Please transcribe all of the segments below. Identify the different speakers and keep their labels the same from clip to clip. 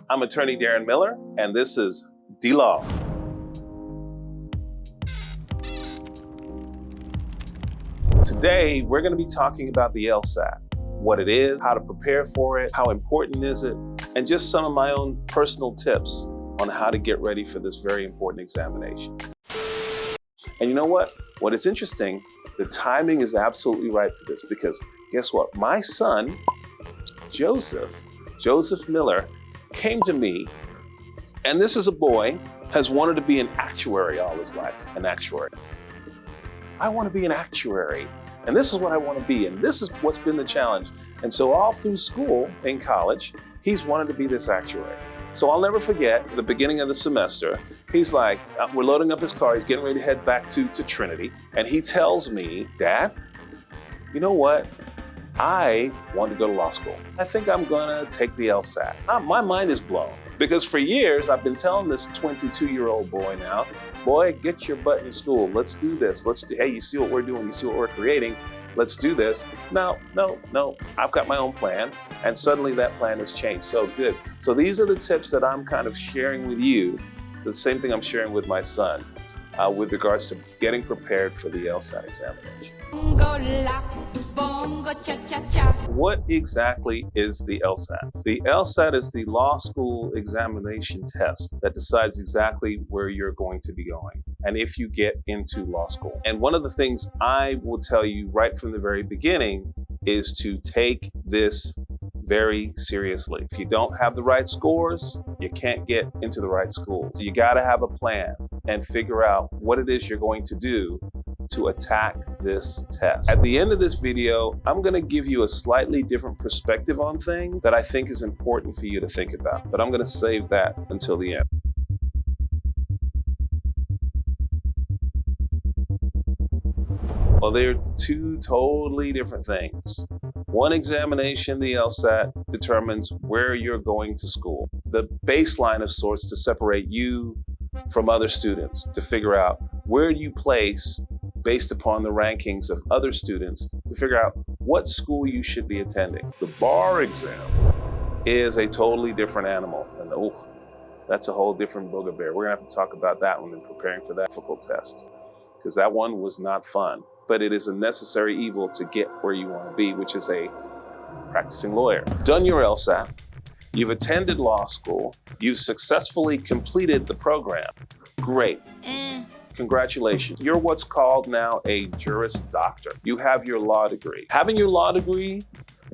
Speaker 1: I'm attorney Darren Miller, and this is DLAW. Today, we're going to be talking about the LSAT, what it is, how to prepare for it, how important is it, and just some of my own personal tips on how to get ready for this very important examination. And you know what? What is interesting, the timing is absolutely right for this, because guess what? My son, Joseph Miller, came to me, and this is a boy, has wanted to be an actuary all his life, an actuary. I want to be an actuary, and this is what I want to be, and this is what's been the challenge. And so all through school, in college, he's wanted to be this actuary. So I'll never forget, at the beginning of the semester, he's like, we're loading up his car, he's getting ready to head back to Trinity, and he tells me, Dad, you know what? I want to go to law school. I think I'm gonna take the LSAT. My mind is blown, because for years I've been telling this 22-year-old boy now, boy, get your butt in school. Let's do this. Hey, you see what we're doing? You see what we're creating? Let's do this. No, I've got my own plan. And suddenly that plan has changed. So good. So these are the tips that I'm kind of sharing with you, the same thing I'm sharing with my son, with regards to getting prepared for the LSAT examination. What exactly is the LSAT? The LSAT is the law school examination test that decides exactly where you're going to be going and if you get into law school. And one of the things I will tell you right from the very beginning is to take this very seriously. If you don't have the right scores, you can't get into the right school. So you got to have a plan and figure out what it is you're going to do to attack this test. At the end of this video, I'm going to give you a slightly different perspective on things that I think is important for you to think about, but I'm going to save that until the end. Well, they're two totally different things. One examination, the LSAT, determines where you're going to school. The baseline of sorts to separate you from other students, to figure out where you place based upon the rankings of other students, to figure out what school you should be attending. The bar exam is a totally different animal. And that's a whole different booger. We're gonna have to talk about that one in preparing for that difficult test, because that one was not fun. But it is a necessary evil to get where you want to be, which is a practicing lawyer. Done your LSAT, you've attended law school, you've successfully completed the program. Great. Congratulations. You're what's called now a Juris Doctor. You have your law degree. Having your law degree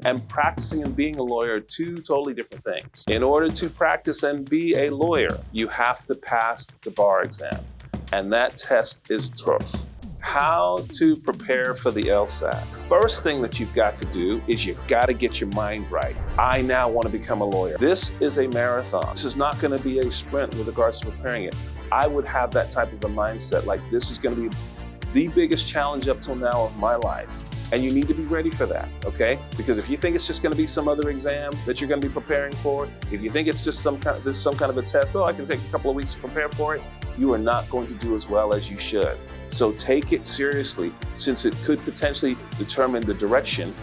Speaker 1: and practicing and being a lawyer are two totally different things. In order to practice and be a lawyer, you have to pass the bar exam. And that test is tough. How to prepare for the LSAT. First thing that you've got to do is you've got to get your mind right. I now want to become a lawyer. This is a marathon. This is not going to be a sprint with regards to preparing it. I would have that type of a mindset, like this is going to be the biggest challenge up till now of my life. And you need to be ready for that, okay? Because if you think it's just going to be some other exam that you're going to be preparing for, if you think it's just some kind of a test, I can take a couple of weeks to prepare for it, you are not going to do as well as you should. So take it seriously, since it could potentially determine the direction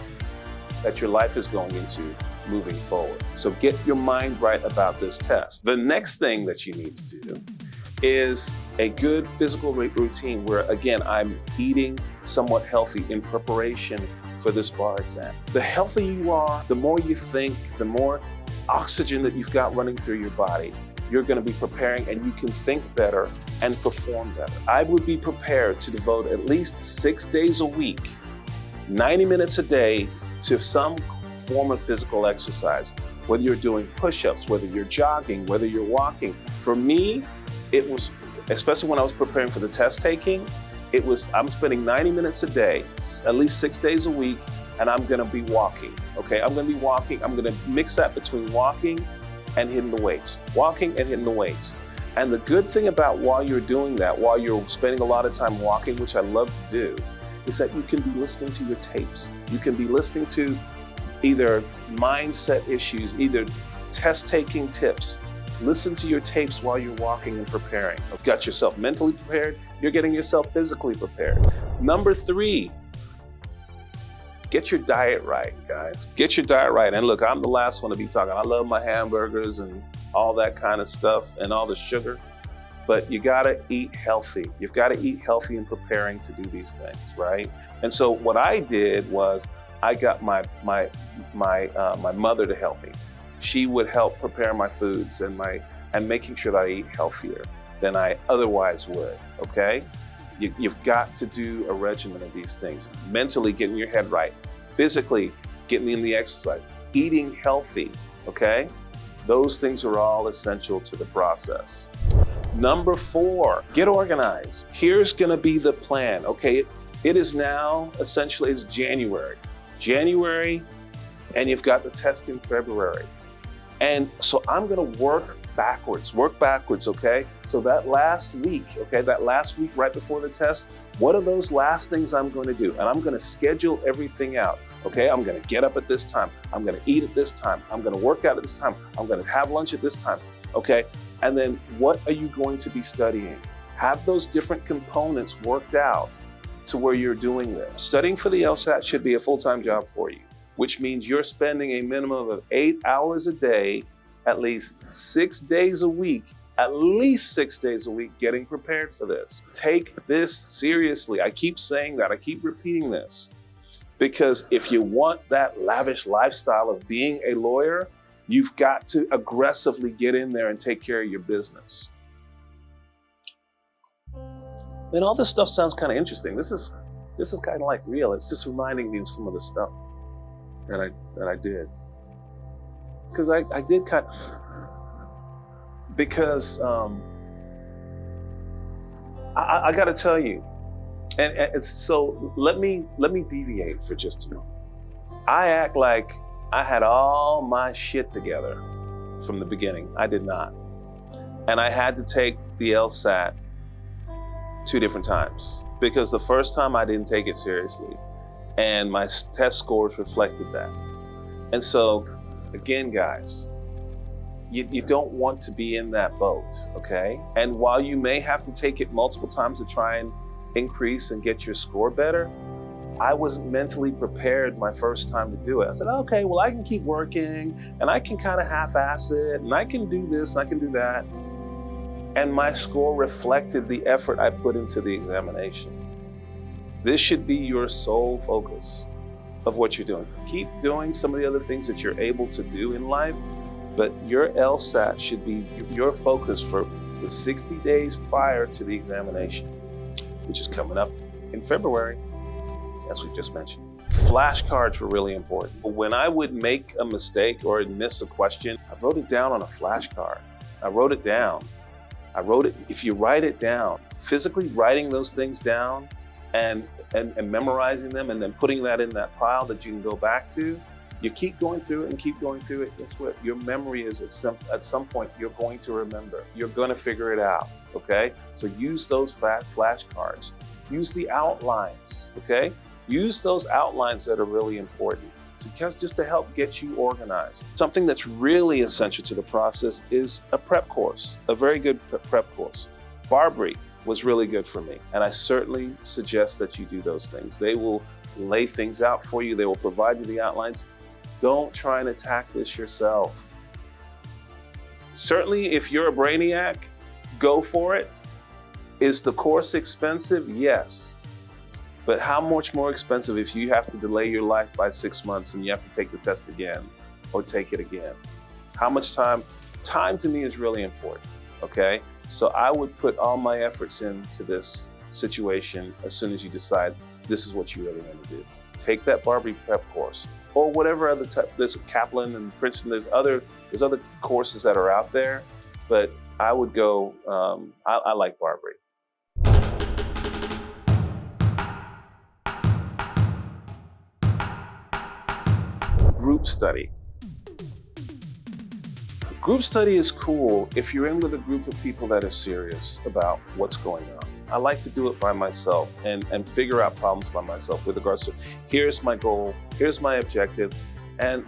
Speaker 1: that your life is going into moving forward. So get your mind right about this test. The next thing that you need to do is a good physical routine where, again, I'm eating somewhat healthy in preparation for this bar exam. The healthier you are, the more you think, the more oxygen that you've got running through your body, you're going to be preparing, and you can think better and perform better. I would be prepared to devote at least 6 days a week, 90 minutes a day, to some form of physical exercise, whether you're doing push-ups, whether you're jogging, whether you're walking. For me, it was, especially when I was preparing for the test taking, I'm spending 90 minutes a day, at least 6 days a week, and I'm going to be walking, okay? I'm going to be walking. I'm going to mix that between walking and hitting the weights, walking and hitting the weights. And the good thing about while you're doing that, while you're spending a lot of time walking, which I love to do, is that you can be listening to your tapes. You can be listening to either mindset issues, either test-taking tips. Listen to your tapes while you're walking and preparing. You've got yourself mentally prepared, you're getting yourself physically prepared. Number 3, get your diet right, guys. Get your diet right. And look, I'm the last one to be talking. I love my hamburgers and all that kind of stuff and all the sugar, but you gotta eat healthy. You've gotta eat healthy in preparing to do these things, right? And so what I did was I got my mother to help me. She would help prepare my foods and making sure that I eat healthier than I otherwise would, okay? You've got to do a regimen of these things. Mentally getting your head right, physically getting in the exercise, eating healthy, okay? Those things are all essential to the process. Number 4, get organized. Here's gonna be the plan, okay? It is now, essentially, it's January, and you've got the test in February. And so I'm gonna work backwards, okay? So that last week right before the test, what are those last things I'm gonna do? And I'm gonna schedule everything out, okay? I'm gonna get up at this time, I'm gonna eat at this time, I'm gonna work out at this time, I'm gonna have lunch at this time, okay? And then what are you going to be studying? Have those different components worked out to where you're doing them. Studying for the LSAT should be a full-time job for you, which means you're spending a minimum of 8 hours a day, at least 6 days a week, getting prepared for this. Take this seriously. I keep saying that, I keep repeating this, because if you want that lavish lifestyle of being a lawyer, you've got to aggressively get in there and take care of your business. And all this stuff sounds kind of interesting. This is kind of like real. It's just reminding me of some of the stuff that I did. Because I did kind of, because I got to tell you, and it's, so let me deviate for just a moment. I act like I had all my shit together from the beginning. I did not. And I had to take the LSAT 2 different times, because the first time I didn't take it seriously, and my test scores reflected that. And so, again, guys, you don't want to be in that boat, okay? And while you may have to take it multiple times to try and increase and get your score better, I wasn't mentally prepared my first time to do it. I said, okay, well, I can keep working, and I can kind of half-ass it, and I can do this, and I can do that. And my score reflected the effort I put into the examination. This should be your sole focus of what you're doing. Keep doing some of the other things that you're able to do in life, but your LSAT should be your focus for the 60 days prior to the examination, which is coming up in February, as we just mentioned. Flashcards were really important. When I would make a mistake or miss a question, I wrote it down on a flashcard. I wrote it down. If you write it down, physically writing those things down and memorizing them and then putting that in that pile that you can go back to, you keep going through it and keep going through it. Guess what? Your memory is at some point, you're going to remember. You're going to figure it out, okay? So use those flashcards. Use the outlines, okay? Use those outlines that are really important just to help get you organized. Something that's really essential to the process is a prep course, a very good prep course. Barbary was really good for me, and I certainly suggest that you do those things. They will lay things out for you. They will provide you the outlines. Don't try and attack this yourself. Certainly, if you're a brainiac, go for it. Is the course expensive? Yes. But how much more expensive if you have to delay your life by 6 months and you have to take the test again or take it again? How much time? Time to me is really important, okay? So I would put all my efforts into this situation as soon as you decide this is what you really want to do. Take that Barbary prep course or whatever other type, there's Kaplan and Princeton, there's other courses that are out there, but I would go, I like Barbary. Group study. Group study is cool if you're in with a group of people that are serious about what's going on. I like to do it by myself and figure out problems by myself with regards to, here's my goal, here's my objective. And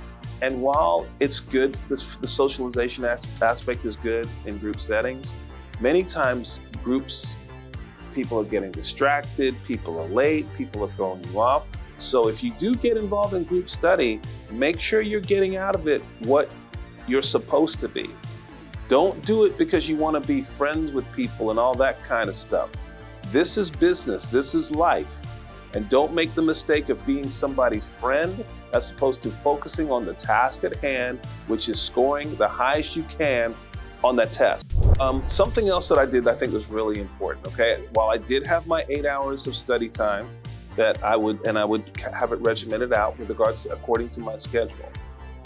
Speaker 1: while it's good, the socialization aspect is good in group settings, many times people are getting distracted, people are late, people are throwing you off. So if you do get involved in group study, make sure you're getting out of it what you're supposed to be. Don't do it because you want to be friends with people and all that kind of stuff. This is business, this is life. And don't make the mistake of being somebody's friend as opposed to focusing on the task at hand, which is scoring the highest you can on that test. Something else that I did that I think was really important, okay? While I did have my 8 hours of study time that I would have it regimented out with regards to according to my schedule,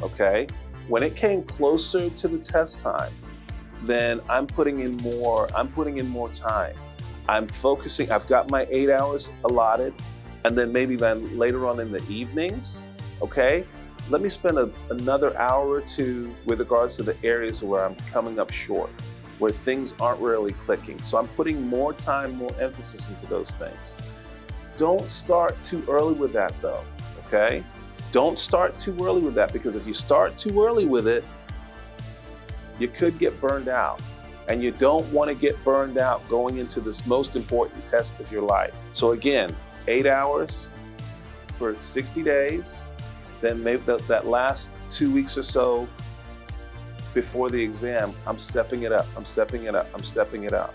Speaker 1: okay? When it came closer to the test time, then I'm putting in more time. I'm focusing, I've got my 8 hours allotted, and then maybe then later on in the evenings, okay? Let me spend another hour or two with regards to the areas where I'm coming up short, where things aren't really clicking. So I'm putting more time, more emphasis into those things. Don't start too early with that though, okay? Don't start too early with that, because if you start too early with it, you could get burned out. And you don't want to get burned out going into this most important test of your life. So again, 8 hours for 60 days, then maybe that last 2 weeks or so before the exam, I'm stepping it up, I'm stepping it up, I'm stepping it up.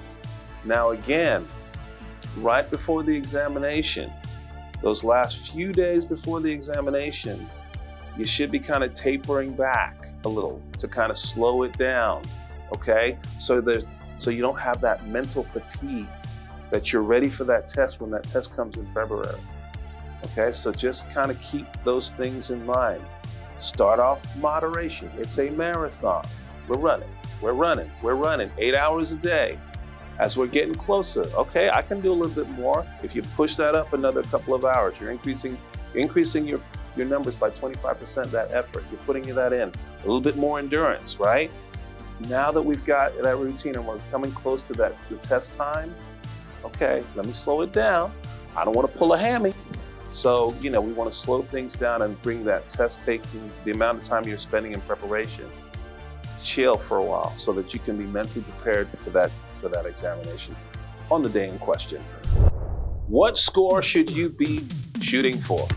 Speaker 1: Now again, right before the examination, those last few days before the examination, you should be kind of tapering back a little to kind of slow it down, okay? So you don't have that mental fatigue that you're ready for that test when that test comes in February. Okay, so just kind of keep those things in mind. Start off moderation. It's a marathon. We're running 8 hours a day. As we're getting closer, okay, I can do a little bit more. If you push that up another couple of hours, you're increasing your numbers by 25%, that effort. You're putting that in. A little bit more endurance, right? Now that we've got that routine and we're coming close to the test time, okay, let me slow it down. I don't want to pull a hammy. So, we want to slow things down and bring that test taking, the amount of time you're spending in preparation, chill for a while so that you can be mentally prepared for that examination on the day in question. What score should you be shooting for?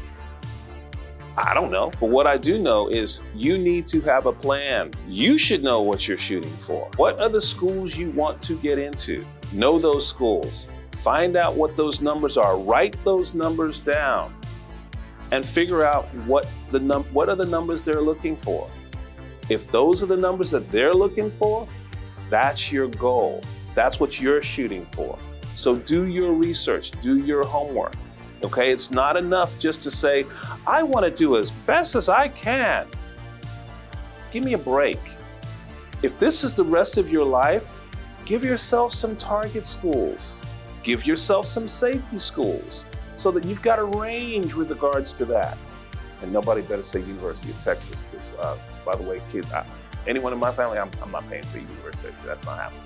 Speaker 1: I don't know, but what I do know is you need to have a plan. You should know what you're shooting for. What are the schools you want to get into? Know those schools. Find out what those numbers are. Write those numbers down and figure out what are the numbers they're looking for. If those are the numbers that they're looking for, that's your goal. That's what you're shooting for. So do your research, do your homework. Okay, it's not enough just to say, I want to do as best as I can. Give me a break. If this is the rest of your life, give yourself some target schools. Give yourself some safety schools so that you've got a range with regards to that. And nobody better say University of Texas, because by the way, kids, anyone in my family, I'm not paying for University of Texas. That's not happening.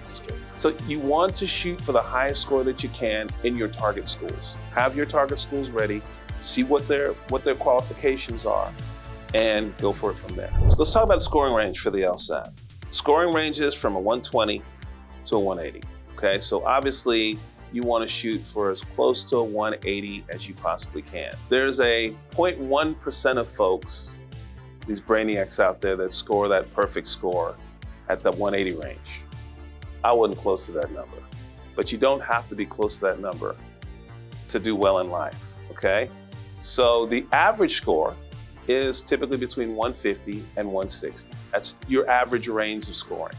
Speaker 1: Just kidding. So you want to shoot for the highest score that you can in your target schools. Have your target schools ready, see what their qualifications are, and go for it from there. So let's talk about the scoring range for the LSAT. Scoring ranges from a 120 to a 180. Okay, so obviously you want to shoot for as close to a 180 as you possibly can. There's a 0.1% of folks, these brainiacs out there, that score that perfect score at the 180 range. I wasn't close to that number, but you don't have to be close to that number to do well in life, okay? So the average score is typically between 150 and 160. That's your average range of scoring.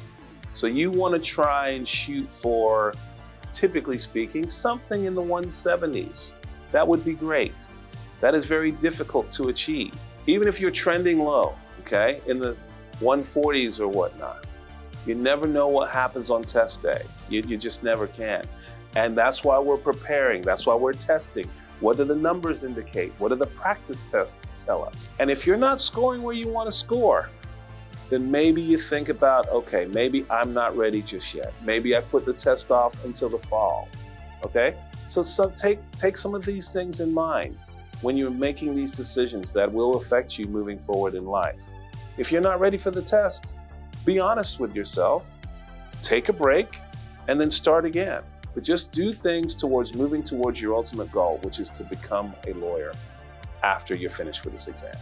Speaker 1: So you want to try and shoot for, typically speaking, something in the 170s. That would be great. That is very difficult to achieve. Even if you're trending low, okay, in the 140s or whatnot. You never know what happens on test day. You just never can. And that's why we're preparing. That's why we're testing. What do the numbers indicate? What do the practice tests tell us? And if you're not scoring where you want to score, then maybe you think about, okay, maybe I'm not ready just yet. Maybe I put the test off until the fall, okay? So take some of these things in mind when you're making these decisions that will affect you moving forward in life. If you're not ready for the test, be honest with yourself, take a break, and then start again. But just do things towards moving towards your ultimate goal, which is to become a lawyer after you're finished with this exam.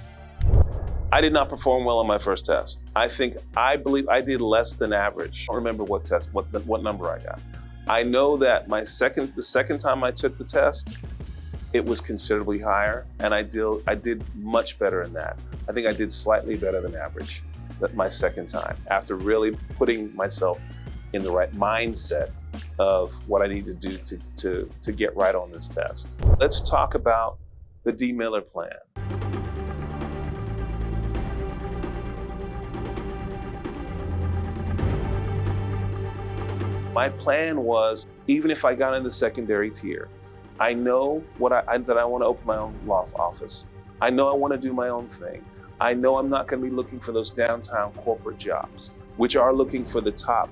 Speaker 1: I did not perform well on my first test. I believe I did less than average. I don't remember what number I got. I know that the second time I took the test, it was considerably higher, and I did much better in that. I think I did slightly better than average my second time, after really putting myself in the right mindset of what I need to do to get right on this test. Let's talk about the D. Miller plan. My plan was, even if I got in the secondary tier, I know that I want to open my own law office. I know I want to do my own thing. I know I'm not going to be looking for those downtown corporate jobs, which are looking for the top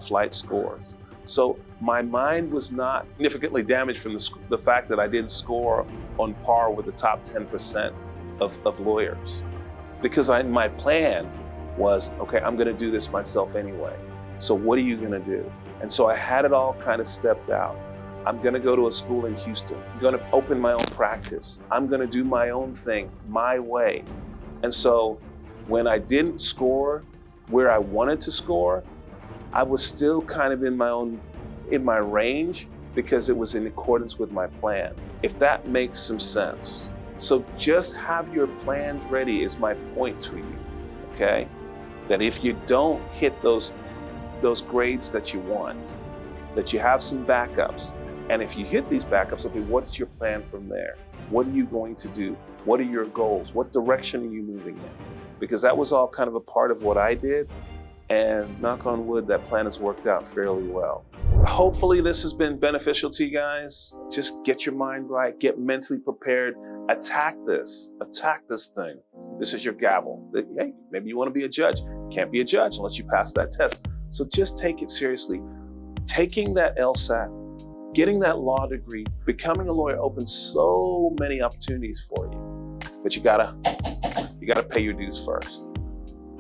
Speaker 1: flight scores. So my mind was not significantly damaged from the fact that I didn't score on par with the top 10% of lawyers. Because my plan was, okay, I'm going to do this myself anyway. So what are you going to do? And so I had it all kind of stepped out. I'm going to go to a school in Houston. I'm going to open my own practice. I'm going to do my own thing, my way. And so when I didn't score where I wanted to score, I was still kind of in my range, because it was in accordance with my plan, if that makes some sense. So just have your plans ready is my point to you, okay? That if you don't hit those grades that you want, that you have some backups. And if you hit these backups, okay, what's your plan from there? What are you going to do? What are your goals? What direction are you moving in? Because that was all kind of a part of what I did. And knock on wood, that plan has worked out fairly well. Hopefully this has been beneficial to you guys. Just get your mind right, get mentally prepared, attack this thing. This is your gavel. Hey, maybe you want to be a judge. Can't be a judge unless you pass that test. So just take it seriously. Taking that LSAT, getting that law degree, becoming a lawyer opens so many opportunities for you. But you gotta pay your dues first.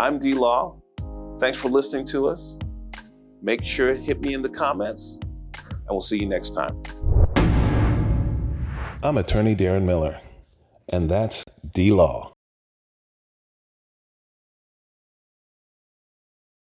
Speaker 1: I'm DLAW. Thanks for listening to us. Make sure to hit me in the comments, and we'll see you next time. I'm attorney Darren Miller, and that's DLAW.